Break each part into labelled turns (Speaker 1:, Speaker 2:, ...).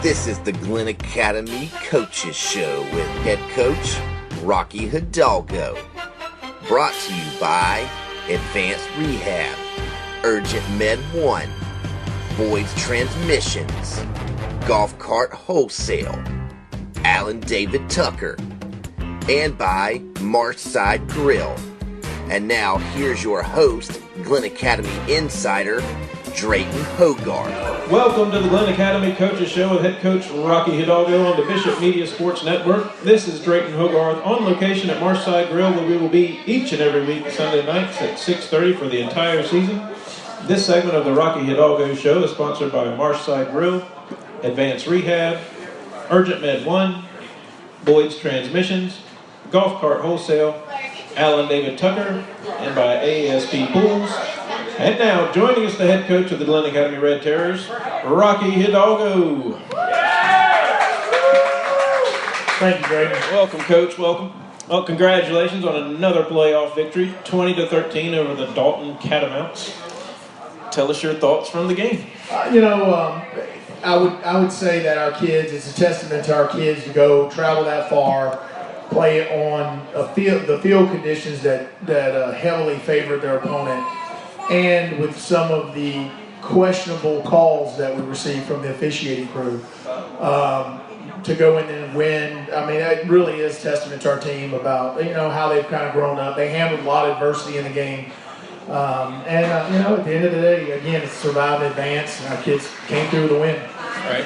Speaker 1: This is the Glynn Academy Coaches Show with head coach Rocky Hidalgo. Brought to you by Advanced Rehab, Urgent Med 1, Boyd's Transmissions, Golf Cart Wholesale, Alan David Tucker, and by Marshside Grill. And now here's your host, Glynn Academy Insider, Drayton Hogarth.
Speaker 2: Welcome to the Glynn Academy Coaches Show with head coach Rocky Hidalgo on the Bishop Media Sports Network. This is Drayton Hogarth on location at Marshside Grill, where we will be each and every week Sunday nights at 6:30 for the entire season. This segment of the Rocky Hidalgo Show is sponsored by Marshside Grill, Advanced Rehab, Urgent Med 1, Boyd's Transmissions, Golf Cart Wholesale, Alan David Tucker, and by ASP Pools. And now, joining us, the head coach of the Glynn Academy Red Terrors, Rocky Hidalgo.
Speaker 3: Thank you, Greg.
Speaker 2: Welcome, Coach. Welcome. Well, congratulations on another playoff victory, 20-13 over the Dalton Catamounts. Tell us your thoughts from the game.
Speaker 3: I would say that our kids, it's a testament to our kids to go travel that far, play on the field conditions that heavily favored their opponent, and with some of the questionable calls that we received from the officiating crew, to go in and win. I mean, it really is testament to our team about how they've kind of grown up. They handled a lot of adversity in the game, at the end of the day, again, it's survive and advance, and our kids came through the win.
Speaker 2: Right.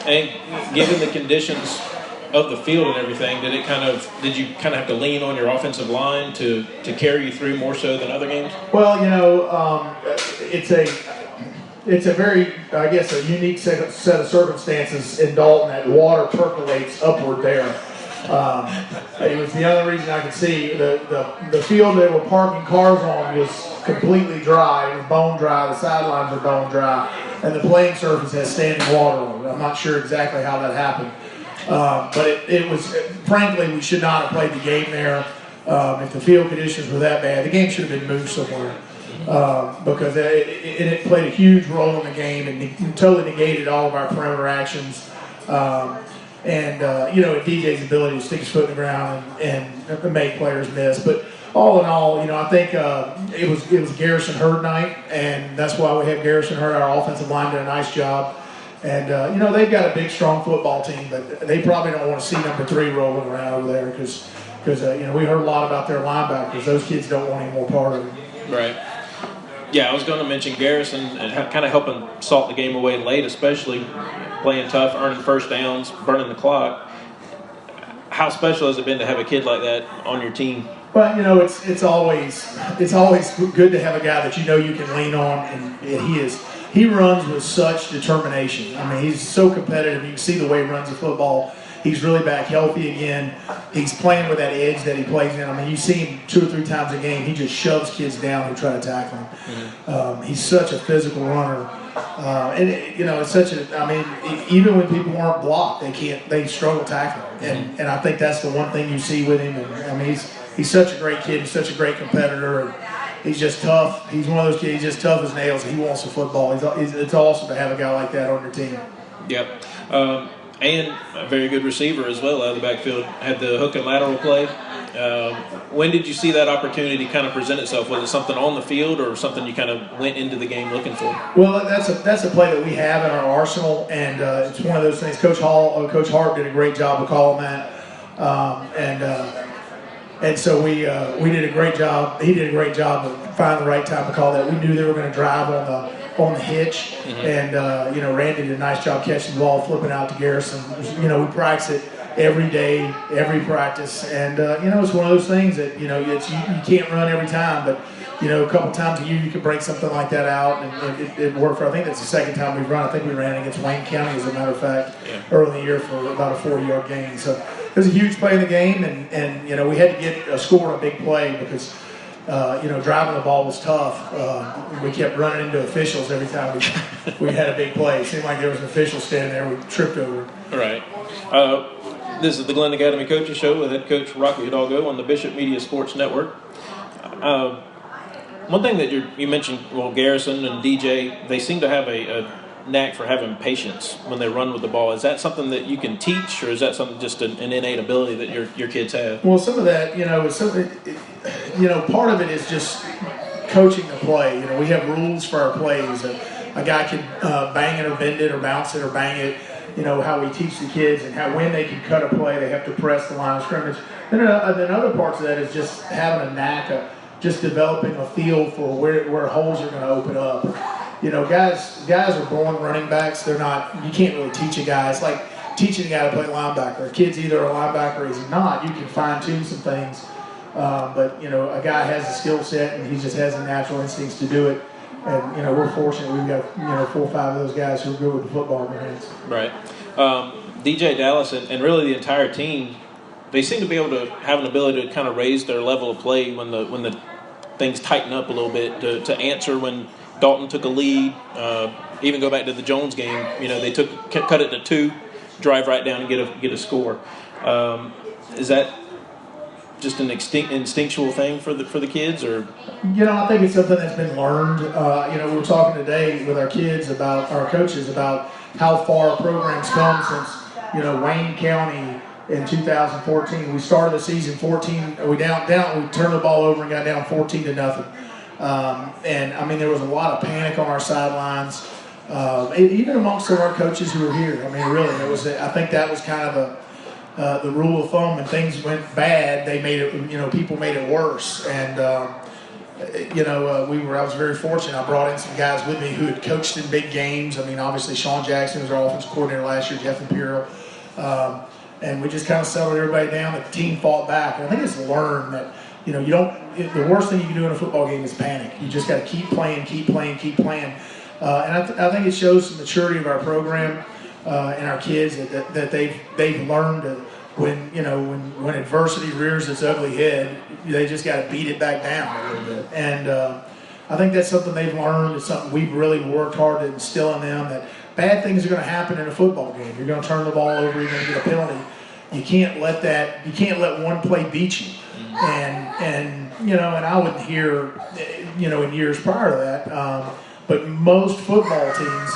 Speaker 2: And given the conditions of the field and everything, did you kind of have to lean on your offensive line to carry you through more so than other games?
Speaker 3: Well, it's a very, I guess, a unique set of circumstances in Dalton that water percolates upward there. It was the only reason I could see. The field they were parking cars on was completely dry. It was bone dry. The sidelines were bone dry, and the playing surface has standing water on it. I'm not sure exactly how that happened. But it was, frankly, we should not have played the game there. If the field conditions were that bad, the game should have been moved somewhere, because it played a huge role in the game and totally negated all of our perimeter actions. DJ's ability to stick his foot in the ground and make players miss. But all in all, I think it was Garrison Hurd night, and that's why we have Garrison Hurd. Our offensive line did a nice job. And, they've got a big, strong football team, but they probably don't want to see number 3 rolling around over there because we heard a lot about their linebackers. Those kids don't want any more part of it.
Speaker 2: Right. Yeah, I was going to mention Garrison and kind of helping salt the game away late, especially playing tough, earning first downs, burning the clock. How special has it been to have a kid like that on your team?
Speaker 3: Well, it's always good to have a guy that you can lean on, and he runs with such determination. I mean, he's so competitive. You can see the way he runs the football. He's really back healthy again. He's playing with that edge that he plays in. I mean, you see him 2 or 3 times a game. He just shoves kids down who try to tackle him. Mm-hmm. He's such a physical runner. It's such even when people aren't blocked, they struggle tackling him. And I think that's the one thing you see with him. And, I mean, he's such a great kid. He's such a great competitor. And he's just tough. He's one of those kids. He's just tough as nails. He wants the football. It's awesome to have a guy like that on your team.
Speaker 2: Yep. And a very good receiver as well out of the backfield. Had the hook and lateral play. When did you see that opportunity kind of present itself? Was it something on the field or something you kind of went into the game looking for?
Speaker 3: Well, that's a play that we have in our arsenal, and it's one of those things. Coach Hart did a great job of calling that, and so we did a great job. He did a great job of finding the right time to call that. We knew they were going to drive on the hitch, mm-hmm. And Randy did a nice job catching the ball, flipping out to Garrison. We practice it every day, every practice, and it's one of those things that you can't run every time, but a couple times a year you can break something like that out, and it worked for. I think that's the second time we've run. I think we ran against Wayne County, as a matter of fact, early in the year for about a 40-yard gain. So it was a huge play in the game, and we had to get a score on a big play because. Driving the ball was tough. We kept running into officials every time we had a big play. It seemed like there was an official standing there we tripped over.
Speaker 2: Right. This is the Glynn Academy Coaches Show with head coach Rocky Hidalgo on the Bishop Media Sports Network. One thing that you mentioned, Garrison and DJ, they seem to have a knack for having patience when they run with the ball. Is that something that you can teach, or is that something just an innate ability that your kids have?
Speaker 3: Well, some of that, is something, part of it is just coaching the play. We have rules for our plays. A guy can bang it or bend it or bounce it or bang it. How we teach the kids and how when they can cut a play, they have to press the line of scrimmage. Then other parts of that is just having a knack of just developing a feel for where holes are going to open up. Guys are born running backs. They're not. You can't really teach a guy. It's like teaching a guy to play linebacker. A kid's either a linebacker or he's not. You can fine tune some things, but a guy has a skill set and he just has the natural instincts to do it. And we're fortunate we've got 4 or 5 of those guys who are good with the football in their hands.
Speaker 2: Right. DJ Dallas and really the entire team, they seem to be able to have an ability to kind of raise their level of play when the things tighten up a little bit to answer when Dalton took a lead. Even go back to the Jones game. They cut it to 2, drive right down and get a score. Is that just an instinctual thing for the kids, or?
Speaker 3: I think it's something that's been learned. We were talking today with our kids about our coaches about how far our program's come since Wayne County in 2014. We started the season 14. We down. We turned the ball over and got down 14-0. And there was a lot of panic on our sidelines, even amongst some of our coaches who were here. Really, I think that was kind of the rule of thumb. When things went bad, they made it. People made it worse. And I was very fortunate. I brought in some guys with me who had coached in big games. Obviously Sean Jackson was our offensive coordinator last year. Jeff Imperial. And we just kind of settled everybody down. The team fought back. And I think it's learned that you don't. The worst thing you can do in a football game is panic. You just got to keep playing. And I think it shows the maturity of our program and our kids that they've learned to, when adversity rears its ugly head, they just got to beat it back down a little bit. And I think that's something they've learned. It's something we've really worked hard to instill in them, that bad things are going to happen in a football game. You're going to turn the ball over. You're going to get a penalty. You can't let one play beat you. And I wouldn't hear, in years prior to that, but most football teams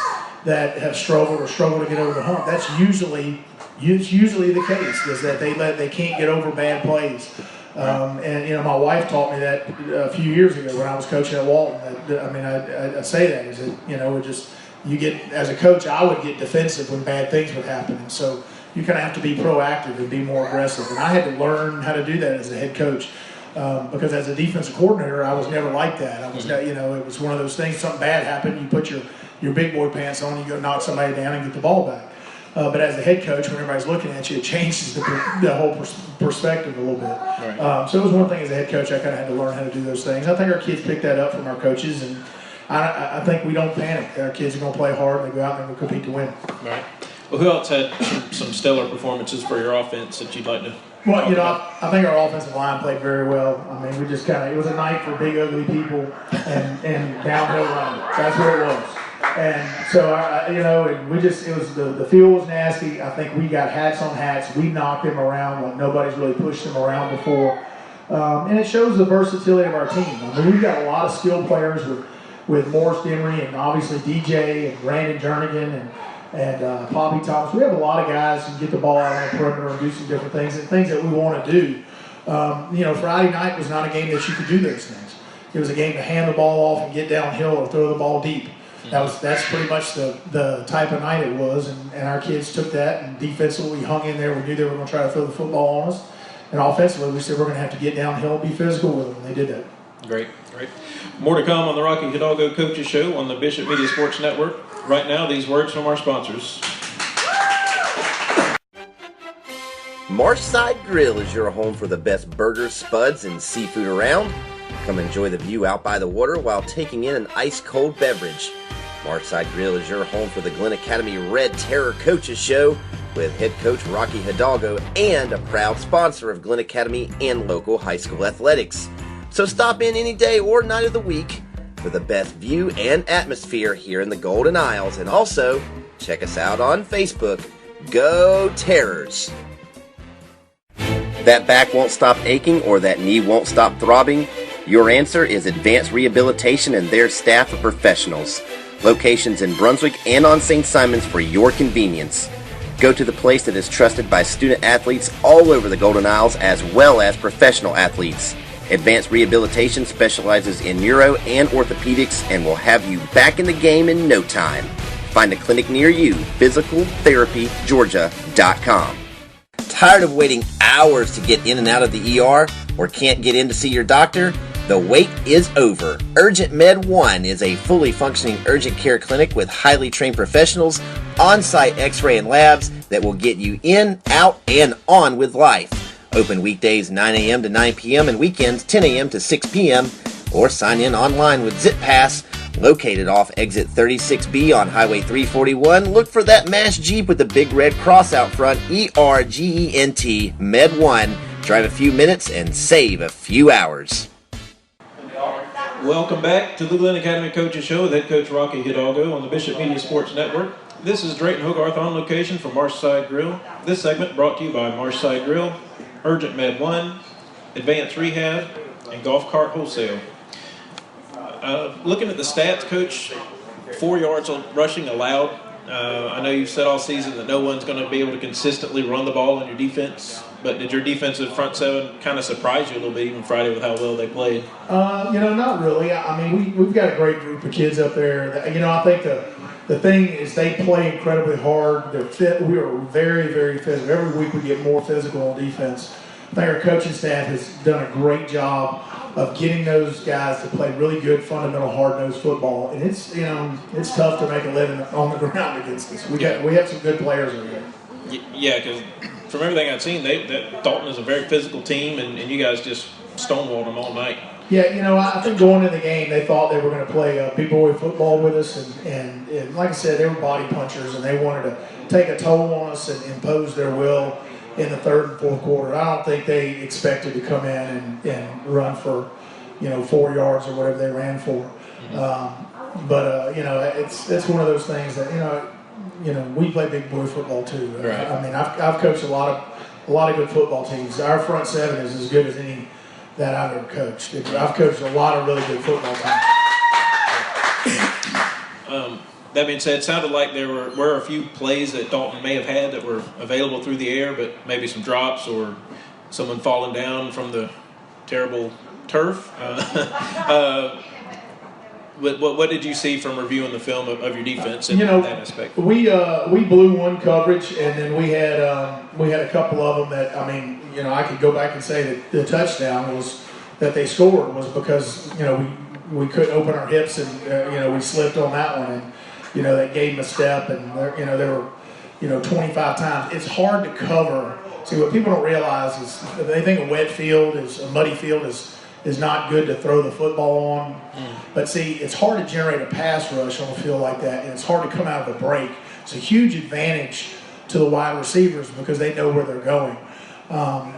Speaker 3: that have struggled to get over the hump, that's usually the case, is that they can't get over bad plays. And my wife taught me that a few years ago when I was coaching at Walton. I say that is that you get, as a coach, I would get defensive when bad things would happen, and so you kind of have to be proactive and be more aggressive. And I had to learn how to do that as a head coach, because as a defensive coordinator, I was never like that. I was, it was one of those things. Something bad happened, you put your big boy pants on, you go knock somebody down and get the ball back. But as a head coach, when everybody's looking at you, it changes the whole perspective a little bit. Right. So it was one thing as a head coach, I kind of had to learn how to do those things. I think our kids picked that up from our coaches, and I think we don't panic. Our kids are going to play hard, and they go out and they compete to win.
Speaker 2: Right. Well, who else had some stellar performances for your offense that you'd like to?
Speaker 3: Well, I think our offensive line played very well. We just it was a night for big, ugly people and downhill running. That's what it was. And so, the field was nasty. I think we got hats on hats. We knocked them around like nobody's really pushed them around before. And it shows the versatility of our team. We've got a lot of skilled players with Morris Demery and obviously DJ and Brandon Jernigan and Poppy Thomas. We have a lot of guys who get the ball out on the perimeter and do some different things and things that we want to do. Friday night was not a game that you could do those things. It was a game to hand the ball off and get downhill or throw the ball deep. That's pretty much the type of night it was, and our kids took that, and defensively we hung in there. We knew they were going to try to throw the football on us, and offensively we said we're going to have to get downhill and be physical with them, and they did that.
Speaker 2: Great. More to come on the Rocky Hidalgo Coaches Show on the Bishop Media Sports Network. Right now, these words from our sponsors.
Speaker 1: Marshside Grill is your home for the best burgers, spuds, and seafood around. Come enjoy the view out by the water while taking in an ice-cold beverage. Marshside Grill is your home for the Glenn Academy Red Terror Coaches Show with head coach Rocky Hidalgo and a proud sponsor of Glenn Academy and local high school athletics. So stop in any day or night of the week for the best view and atmosphere here in the Golden Isles. And also, check us out on Facebook. Go Terrors! That back won't stop aching or that knee won't stop throbbing? Your answer is Advanced Rehabilitation and their staff of professionals. Locations in Brunswick and on St. Simons for your convenience. Go to the place that is trusted by student athletes all over the Golden Isles as well as professional athletes. Advanced Rehabilitation specializes in neuro and orthopedics and will have you back in the game in no time. Find a clinic near you, physicaltherapygeorgia.com. Tired of waiting hours to get in and out of the ER or can't get in to see your doctor? The wait is over. Urgent Med 1 is a fully functioning urgent care clinic with highly trained professionals, on-site x-ray and labs that will get you in, out, and on with life. Open weekdays 9 a.m. to 9 p.m. and weekends 10 a.m. to 6 p.m. or sign in online with ZipPass. Located off exit 36B on Highway 341, look for that MASH Jeep with the big red cross out front, ERGENT Med 1. Drive a few minutes and save a few hours.
Speaker 2: Welcome back to the Glynn Academy Coaches Show with head coach Rocky Hidalgo on the Bishop Media Sports Network. This is Drayton Hogarth on location for Marshside Grill. This segment brought to you by Marshside Grill, Urgent Med 1, Advanced Rehab, and Golf Cart Wholesale. Looking at the stats, Coach, 4 yards rushing allowed. I know you've said all season that no one's going to be able to consistently run the ball on your defense, but did your defensive front seven kind of surprise you a little bit even Friday with how well they played?
Speaker 3: Not really. I mean, we've got a great group of kids up there. That, I think the thing is they play incredibly hard. They're fit. We are very, very physical. Every week we get more physical on defense. I think our coaching staff has done a great job of getting those guys to play really good, fundamental, hard-nosed football. And it's tough to make a living on the ground against us. We have some good players over there.
Speaker 2: Yeah, because from everything I've seen, Dalton is a very physical team, and you guys just stonewalled them all night.
Speaker 3: Yeah, I think going into the game, they thought they were going to play big boy football with us, and like I said, they were body punchers, and they wanted to take a toll on us and impose their will in the third and fourth quarter. I don't think they expected to come in and run for, 4 yards or whatever they ran for. It's one of those things that we play big boy football too.
Speaker 2: Right.
Speaker 3: I mean, I've coached a lot of good football teams. Our front seven is as good as any that I've ever coached. I've coached a lot of really good football teams.
Speaker 2: That being said, it sounded like there were a few plays that Dalton may have had that were available through the air, but maybe some drops or someone falling down from the terrible turf. What did you see from reviewing the film of your defense in that aspect?
Speaker 3: We blew one coverage, and then we had a couple of them that, I could go back and say that the touchdown that they scored was because we couldn't open our hips, and we slipped on that one, and that gave them a step, and there were 25 times. It's hard to cover. See, what people don't realize is they think a muddy field is not good to throw the football on. But see, it's hard to generate a pass rush on a field like that, and it's hard to come out of the break. It's a huge advantage to the wide receivers because they know where they're going.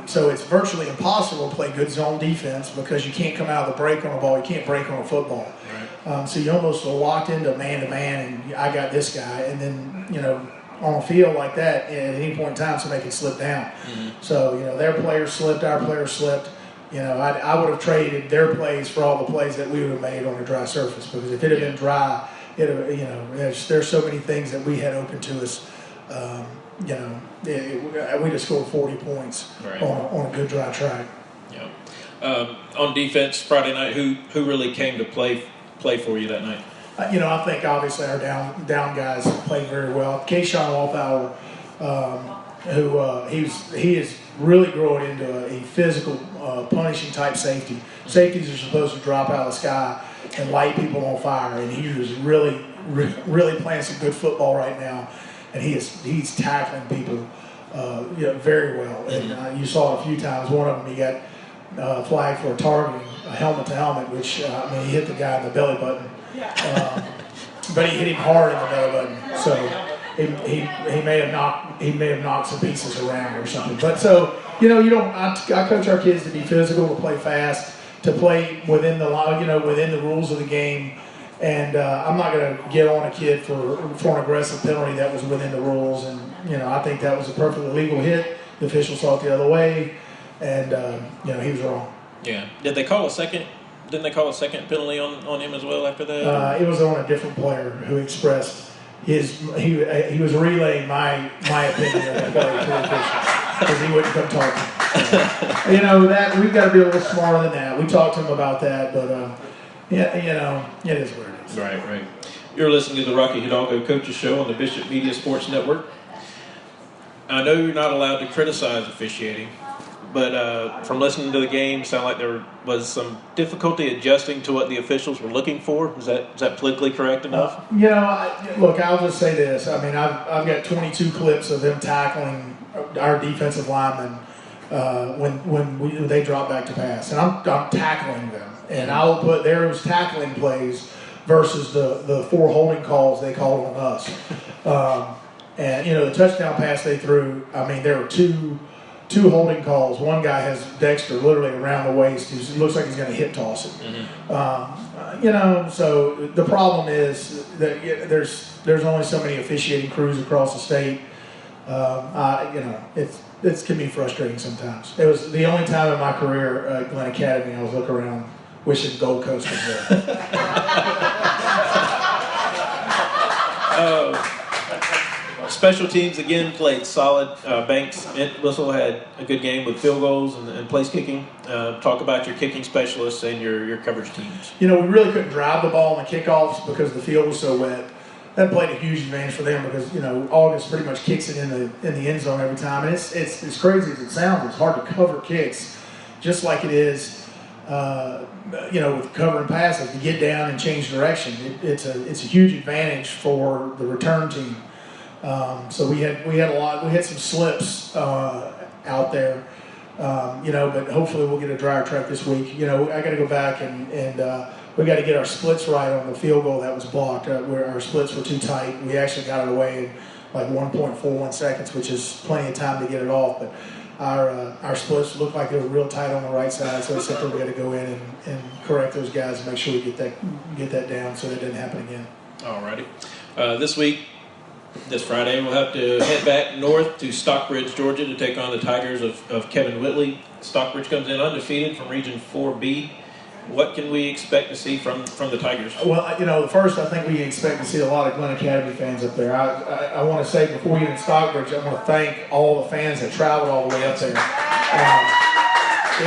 Speaker 3: So it's virtually impossible to play good zone defense because you can't come out of the break on a ball. You can't break on a football. Right. So you almost are locked into man-to-man, and I got this guy. And then, on a field like that, at any point in time, somebody can slip down. Mm-hmm. So, their players slipped, our players slipped. I would have traded their plays for all the plays that we would have made on a dry surface, because if it had been dry, there's so many things that we had open to us. We'd have scored 40 points on a good dry track.
Speaker 2: Yeah. On defense Friday night, who really came to play for you that night?
Speaker 3: I think obviously our down guys played very well. Kayshawn Walthour, he is really growing into a physical, punishing type safety. Safeties are supposed to drop out of the sky and light people on fire, and he is really playing some good football right now, and he's tackling people very well. And you saw it a few times. One of them, he got flagged for targeting a helmet to helmet, which he hit the guy in the belly button, but he hit him hard in the belly button. So he may have knocked some pieces around or something. But so I coach our kids to be physical, to play fast, to play within the within the rules of the game. And I'm not going to get on a kid for an aggressive penalty that was within the rules. And I think that was a perfectly legal hit. The official saw it the other way, and he was wrong.
Speaker 2: Yeah. Did they call a second didn't they call a second penalty on him as well after that?
Speaker 3: It was on a different player who expressed he was relaying my opinion of the play to the officials because he wouldn't come talking. You know, that we've got to be a little smarter than that. We talked to him about that, but yeah, you know, it is what it is.
Speaker 2: Right. You're listening to the Rocky Hidalgo Coaches Show on the Bishop Media Sports Network. I know you're not allowed to criticize officiating, but from listening to the game, sound like there was some difficulty adjusting to what the officials were looking for. Is that politically correct enough?
Speaker 3: You know, look, I'll just say this. I mean, I've got 22 clips of them tackling our defensive linemen when they drop back to pass, and I'm tackling them, and I'll put those tackling plays versus the 4 holding calls they called on us. And you know, the touchdown pass they threw, I mean, there were two holding calls. One guy has Dexter literally around the waist. He looks like he's going to hip toss it. You know, so the problem is that there's only so many officiating crews across the state. You know, it can be frustrating sometimes. It was the only time in my career at Glynn Academy I was looking around wishing Gold Coast was there.
Speaker 2: Special teams again played solid. Banks Whistle had a good game with field goals and place kicking. Talk about your kicking specialists and your coverage teams.
Speaker 3: You know, we really couldn't drive the ball in the kickoffs because the field was so wet. That played a huge advantage for them because, you know, August pretty much kicks it in the end zone every time. And it's as crazy as it sounds, it's hard to cover kicks just like it is, you know, with covering passes to get down and change direction. It's a huge advantage for the return team. So we had some slips out there, you know, but hopefully we'll get a drier track this week. You know, I got to go back and we got to get our splits right on the field goal that was blocked. Where our splits were too tight. We actually got it away in like 1.41 seconds, which is plenty of time to get it off. But our splits looked like they were real tight on the right side, so it's something we got to go in and correct those guys and make sure we get that down so that doesn't happen again.
Speaker 2: Alrighty. This Friday, we'll have to head back north to Stockbridge, Georgia, to take on the Tigers of Kevin Whitley. Stockbridge comes in undefeated from Region 4B. What can we expect to see from the Tigers?
Speaker 3: Well, you know, first I think we expect to see a lot of Glynn Academy fans up there. I want to say before we get in Stockbridge, I want to thank all the fans that traveled all the way up there. We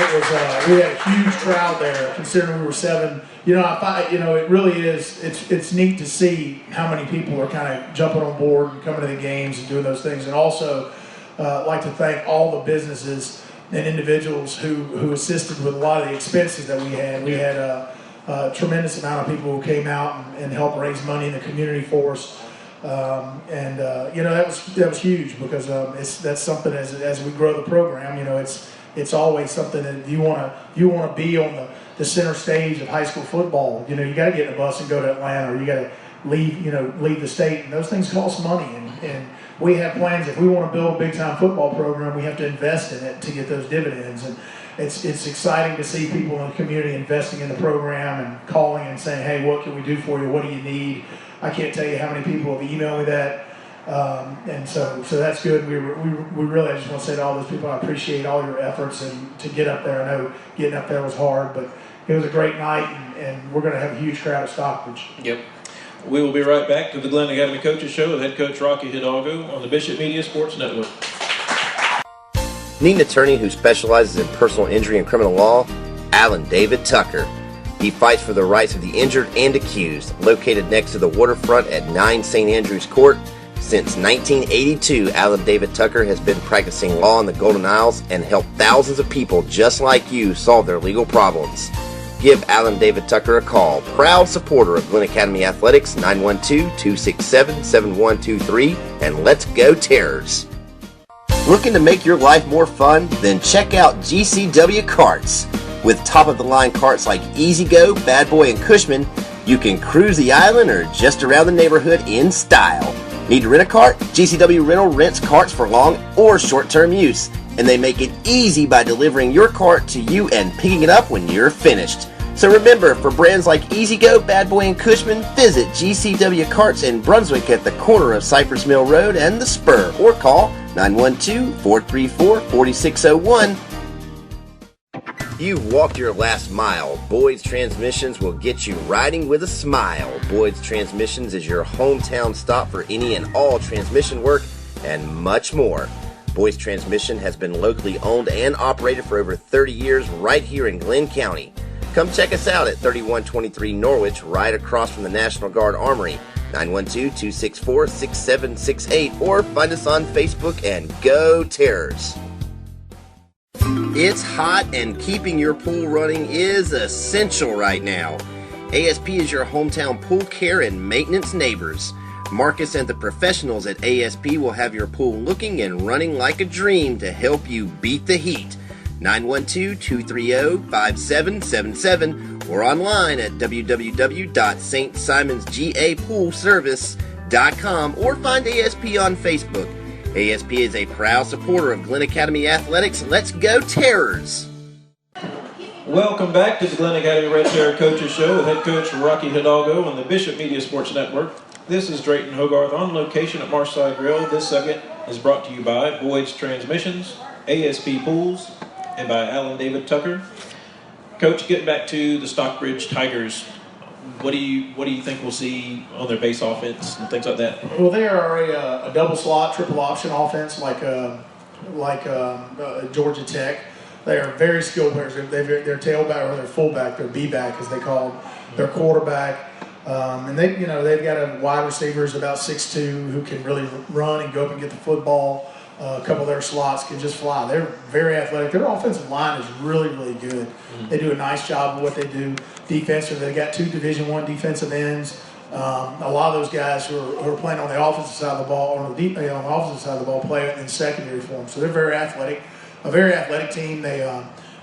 Speaker 3: had a huge crowd there, considering we were 7. You know, it really is. It's neat to see how many people are kind of jumping on board and coming to the games and doing those things. And also, like to thank all the businesses and individuals who assisted with a lot of the expenses that we had. We had a tremendous amount of people who came out and helped raise money in the community for us. You know, that was huge because that's something as we grow the program. You know, it's always something that you want to be on the center stage of high school football. You know, you got to get in a bus and go to Atlanta, or you got to leave the state, and those things cost money. And we have plans. If we want to build a big time football program, we have to invest in it to get those dividends. And it's exciting to see people in the community investing in the program and calling and saying, "Hey, what can we do for you? What do you need?" I can't tell you how many people have emailed me that. And so that's good. We really, I just want to say to all those people, I appreciate all your efforts and to get up there. I know getting up there was hard, but it was a great night, and we're going to have a huge crowd at Stockbridge.
Speaker 2: Yep. We will be right back to the Glynn Academy Coaches Show with head coach Rocky Hidalgo on the Bishop Media Sports Network.
Speaker 1: Need an attorney who specializes in personal injury and criminal law? Alan David Tucker. He fights for the rights of the injured and accused. Located next to the waterfront at 9 St. Andrews Court, since 1982, Alan David Tucker has been practicing law in the Golden Isles and helped thousands of people just like you solve their legal problems. Give Alan David Tucker a call. Proud supporter of Glynn Academy Athletics, 912-267-7123, and let's go Terrors. Looking to make your life more fun? Then check out GCW Karts. With top-of-the-line karts like Easy Go, Bad Boy, and Cushman, you can cruise the island or just around the neighborhood in style. Need to rent a cart? GCW Rental rents carts for long or short-term use, and they make it easy by delivering your cart to you and picking it up when you're finished. So remember, for brands like Easy Go, Bad Boy, and Cushman, visit GCW Karts in Brunswick at the corner of Cypress Mill Road and the Spur, or call 912-434-4601. You've walked your last mile. Boyd's Transmissions will get you riding with a smile. Boyd's Transmissions is your hometown stop for any and all transmission work and much more. Boyd's Transmission has been locally owned and operated for over 30 years right here in Glynn County. Come check us out at 3123 Norwich, right across from the National Guard Armory, 912-264-6768, or find us on Facebook and go Terrors. It's hot and keeping your pool running is essential right now. ASP is your hometown pool care and maintenance neighbors. Marcus and the professionals at ASP will have your pool looking and running like a dream to help you beat the heat. 912-230-5777 or online at www.stsimonsgapoolservice.com or find ASP on Facebook. ASP is a proud supporter of Glynn Academy Athletics. Let's go Terrors!
Speaker 2: Welcome back to the Glynn Academy Red Terror Coaches Show with head coach Rocky Hidalgo on the Bishop Media Sports Network. This is Drayton Hogarth on location at Marshside Grill. This segment is brought to you by Boyd's Transmissions, ASP Pools, and by Alan David Tucker. Coach, getting back to the Stockbridge Tigers, what do you think we'll see on their base offense and things like that?
Speaker 3: Well, they are a double slot, triple option offense like Georgia Tech. They are very skilled players. Their tailback or their fullback, their B-back as they call them, their quarterback, and they've got a wide receivers about 6'2" who can really run and go up and get the football. A couple of their slots can just fly. They're very athletic. Their offensive line is really, really good. Mm-hmm. They do a nice job of what they do. Defensively, they got 2 Division I defensive ends. A lot of those guys who are playing on the offensive side of the ball, on the offensive side of the ball, play in secondary for them. So they're very athletic. A very athletic team. They,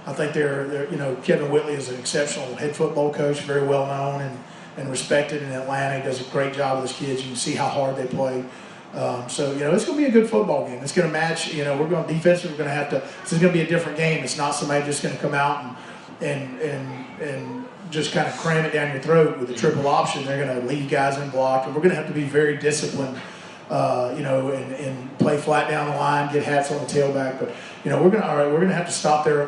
Speaker 3: I think they're Kevin Whitley is an exceptional head football coach, very well known and respected in Atlanta. He does a great job with his kids. You can see how hard they play. So it's going to be a good football game. It's going to match. We're going defensively. We're going to have to. This is going to be a different game. It's not somebody just going to come out and just kind of cram it down your throat with a triple option. They're going to leave guys unblocked, and we're going to have to be very disciplined. And play flat down the line, get hats on the tailback. But we're going to have to stop their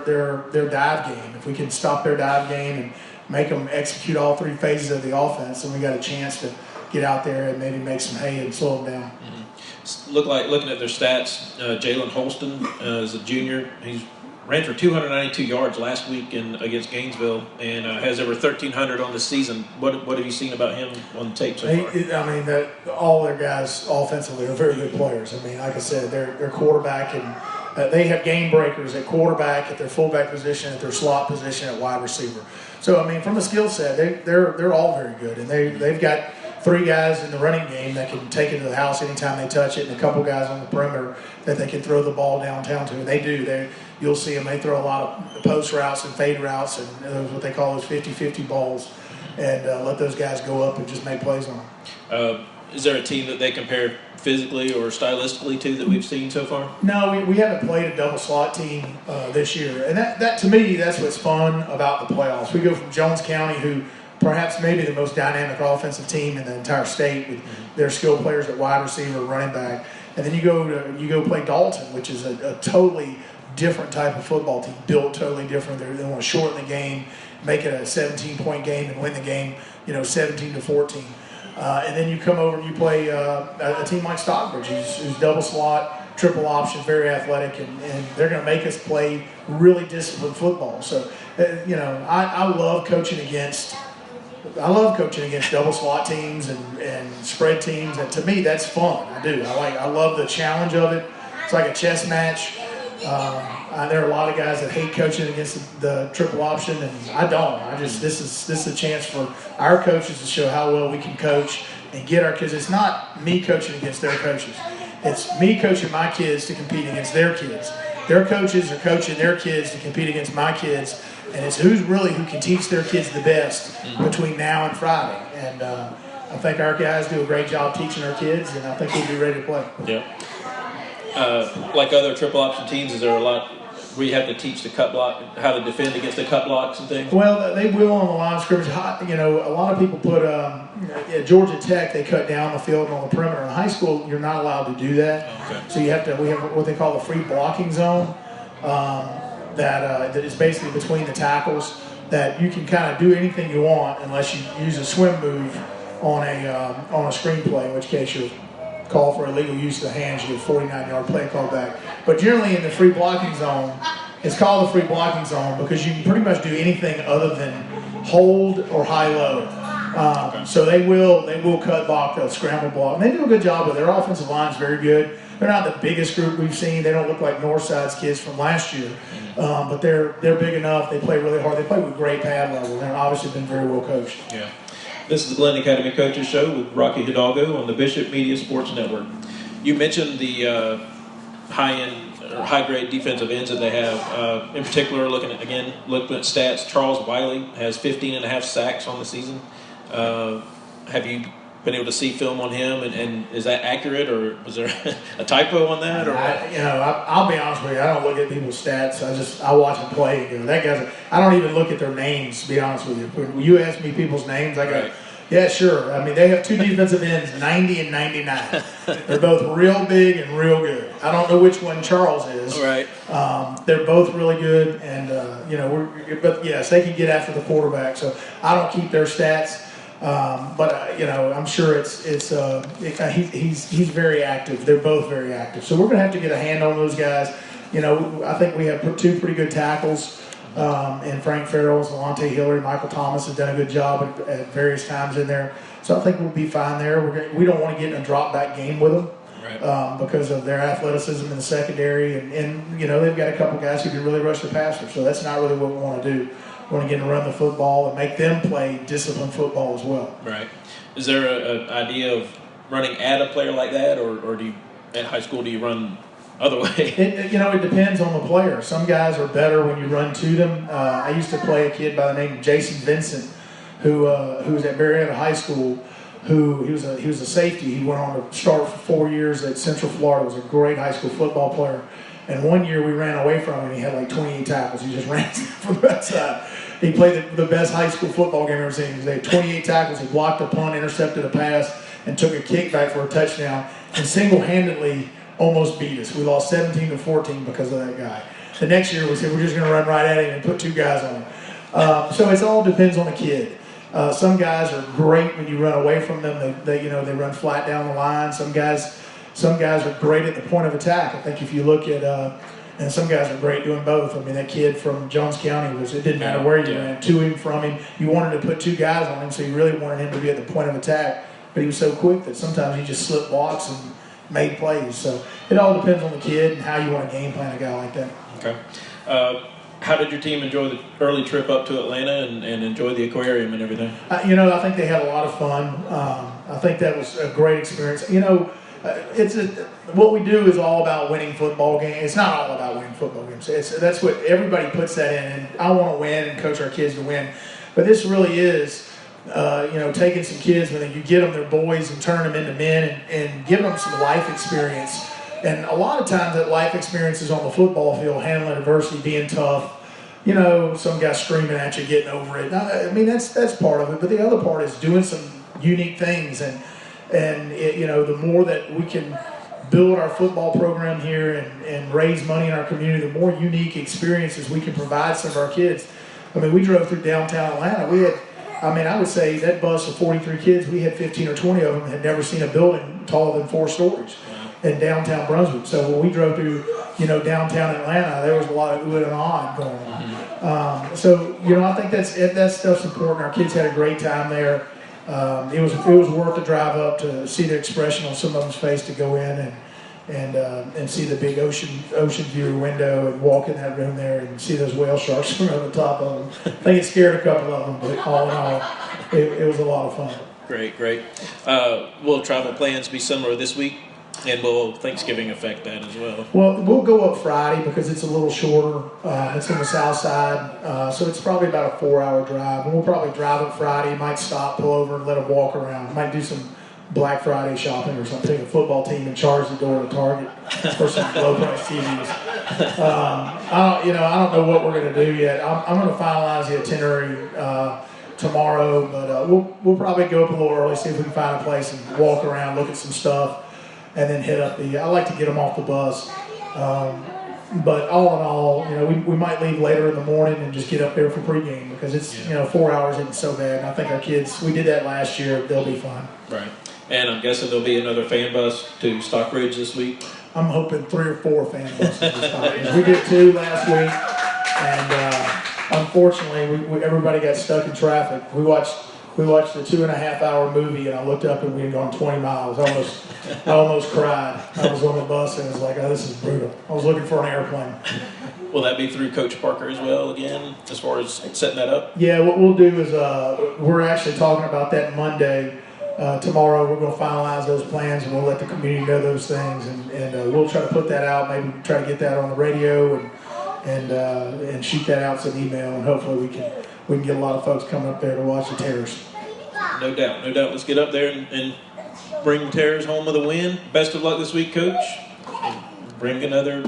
Speaker 3: dive game. If we can stop their dive game and make them execute all 3 phases of the offense, then we got a chance to get out there and maybe make some hay and slow them down.
Speaker 2: Mm-hmm. Looking at their stats, Jalen Holston is a junior. He ran for 292 yards last week against Gainesville and has over 1,300 on the season. What have you seen about him on tape so far?
Speaker 3: All their guys offensively are very good players. Like I said, their quarterback and they have game breakers at quarterback, at their fullback position, at their slot position, at wide receiver. So from a skill set, they're all very good, and they've got 3 guys in the running game that can take it to the house anytime they touch it, and a couple guys on the perimeter that they can throw the ball downtown to. And they do. You'll see them. They throw a lot of post routes and fade routes and what they call those 50-50 balls, and let those guys go up and just make plays on them.
Speaker 2: Is there a team that they compare physically or stylistically to that we've seen so far?
Speaker 3: No, we haven't played a double slot team this year, and that to me, that's what's fun about the playoffs. We go from Jones County, who perhaps maybe the most dynamic offensive team in the entire state with their skilled players at wide receiver, running back, and then you go play Dalton, which is a totally different type of football team, built totally different. They want to shorten the game, make it a 17-point game, and win the game, 17-14. And then you come over and you play a team like Stockbridge, who's double slot, triple option, very athletic, and they're going to make us play really disciplined football. So, I love coaching against double slot teams and spread teams, and to me that's fun. I do. I love the challenge of it. It's like a chess match. There are a lot of guys that hate coaching against the triple option, and I don't. This is a chance for our coaches to show how well we can coach and get our kids. It's not me coaching against their coaches. It's me coaching my kids to compete against their kids. Their coaches are coaching their kids to compete against my kids, and it's who can teach their kids the best between now and Friday. And I think our guys do a great job teaching our kids, and I think we'll be ready to play.
Speaker 2: Yeah. Like other triple option teams, is there a lot where you have to teach the cut block, how to defend against the cut blocks and things?
Speaker 3: Well, they will on the line of scrimmage. A lot of people put at Georgia Tech, they cut down the field and on the perimeter. In high school, you're not allowed to do that.
Speaker 2: Okay.
Speaker 3: So we have what they call the free blocking zone. that is basically between the tackles, that you can kind of do anything you want unless you use a swim move on a screenplay, in which case you'll call for illegal use of the hands, you get a 49-yard play call back. But generally in the free blocking zone, it's called the free blocking zone because you can pretty much do anything other than hold or high-low. So they will cut block, they'll scramble block. And they do a good job with it. Their offensive line is very good. They're not the biggest group we've seen. They don't look like Northside's kids from last year. But they're big enough. They play really hard. They play with great pad level. They're obviously been very well coached.
Speaker 2: Yeah. This is the Glynn Academy Coaches Show with Rocky Hidalgo on the Bishop Media Sports Network. You mentioned the high-end or high-grade defensive ends that they have. In particular, looking at stats, Charles Wiley has 15.5 sacks on the season. Have you been able to see film on him, and is that accurate, or was there a typo on that? Or
Speaker 3: I'll be honest with you. I don't look at people's stats. I watch them play. That guy's. I don't even look at their names. To be honest with you, when you ask me people's names, I go, yeah, sure. I mean, they have two defensive ends, 90 and 99. They're both real big and real good. I don't know which one Charles is.
Speaker 2: Right.
Speaker 3: They're both really good, and but yes, they can get after the quarterback. So I don't keep their stats. But I'm sure he's very active. They're both very active. So we're going to have to get a hand on those guys. I think we have two pretty good tackles, and Frank Farrell, Alante Hillary, Michael Thomas have done a good job at various times in there. So I think we'll be fine there. We don't want to get in a drop back game with them. Right. Because of their athleticism in the secondary, and they've got a couple guys who can really rush the passer. So that's not really what we want to do. We want to get to run the football and make them play disciplined football as well.
Speaker 2: Right. Is there an idea of running at a player like that, or do you, at high school, do you run other way?
Speaker 3: It depends on the player. Some guys are better when you run to them. I used to play a kid by the name of Jason Vincent, who was at Marietta High School. He was a safety. He went on to start for 4 years at Central Florida. Was a great high school football player. And one year we ran away from him, and he had like 28 tackles. He just ran from the outside. He played the best high school football game I've ever seen. He had 28 tackles. He blocked a punt, intercepted a pass, and took a kickback for a touchdown, and single-handedly almost beat us. We lost 17-14 because of that guy. The next year we said we're just going to run right at him and put two guys on him. So it all depends on the kid. Some guys are great when you run away from them. They run flat down the line. Some guys are great at the point of attack. I think if you look at and some guys are great doing both. I mean, that kid from Jones County it didn't matter where you ran, to him, from him. You wanted to put two guys on him, so you really wanted him to be at the point of attack. But he was so quick that sometimes he just slipped blocks and made plays. So it all depends on the kid and how you want to game plan a guy like that.
Speaker 2: Okay. How did your team enjoy the early trip up to Atlanta and enjoy the aquarium and everything?
Speaker 3: I think they had a lot of fun. I think that was a great experience. What we do is all about winning football games. It's not all about winning football games. That's what everybody puts that in. And I want to win and coach our kids to win. But this really is, taking some kids when you get them, they're boys, and turn them into men and give them some life experience. And a lot of times that life experience is on the football field, handling adversity, being tough. Some guy screaming at you, getting over it. I mean, that's part of it. But the other part is doing some unique things. And the more that we can build our football program here and raise money in our community, the more unique experiences we can provide some of our kids. I mean, we drove through downtown Atlanta. I would say that bus of 43 kids, we had 15 or 20 of them had never seen a building taller than 4 stories in downtown Brunswick. So when we drove through, downtown Atlanta, there was a lot of ooh and ah going on. I think that stuff's important. Our kids had a great time there. It was worth the drive up to see the expression on some of them's face to go in and see the big ocean view window and walk in that room there and see those whale sharks from over the top of them. I think it scared a couple of them, but all in all, it was a lot of fun.
Speaker 2: Great. Will travel plans be similar this week? And will Thanksgiving affect that as well?
Speaker 3: Well, we'll go up Friday because it's a little shorter. It's on the south side, so it's probably about a 4-hour drive. And we'll probably drive up Friday, might stop, pull over, and let them walk around. Might do some Black Friday shopping or something. Take a football team and charge the door to Target for some low-price TVs. I don't know what we're going to do yet. I'm going to finalize the itinerary tomorrow, but we'll probably go up a little early, see if we can find a place and walk around, look at some stuff. And then hit up I like to get them off the bus. But all in all, we might leave later in the morning and just get up there for pregame because it's 4 hours isn't so bad. And I think our kids, we did that last year. They'll be fine.
Speaker 2: Right. And I'm guessing there'll be another fan bus to Stockbridge this week.
Speaker 3: I'm hoping 3 or 4 fan buses to Stockbridge. We did 2 last week, and unfortunately, everybody got stuck in traffic. We watched a 2.5-hour movie, and I looked up and we had gone 20 miles. I almost cried. I was on the bus and I was like, "Oh, this is brutal." I was looking for an airplane.
Speaker 2: Will that be through Coach Parker as well again, as far as setting that up?
Speaker 3: Yeah, what we'll do is we're actually talking about that Monday. Tomorrow we're going to finalize those plans and we'll let the community know those things, and we'll try to put that out. Maybe try to get that on the radio and shoot that out as an email, and hopefully we can get a lot of folks coming up there to watch the Terrors.
Speaker 2: No doubt. Let's get up there and bring the Terrors home with a win. Best of luck this week, Coach. And bring another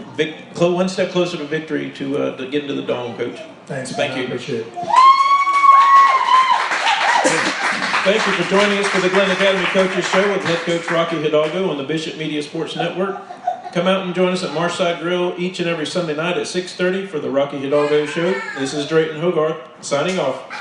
Speaker 2: one step closer to victory to get into the Dome, Coach.
Speaker 3: Thanks.
Speaker 2: Thank you.
Speaker 3: Appreciate it.
Speaker 2: Thank you for joining us for the Glynn Academy Coaches Show with head coach Rocky Hidalgo on the Bishop Media Sports Network. Come out and join us at Marshside Grill each and every Sunday night at 6:30 for the Rocky Hidalgo Show. This is Drayton Hogarth signing off.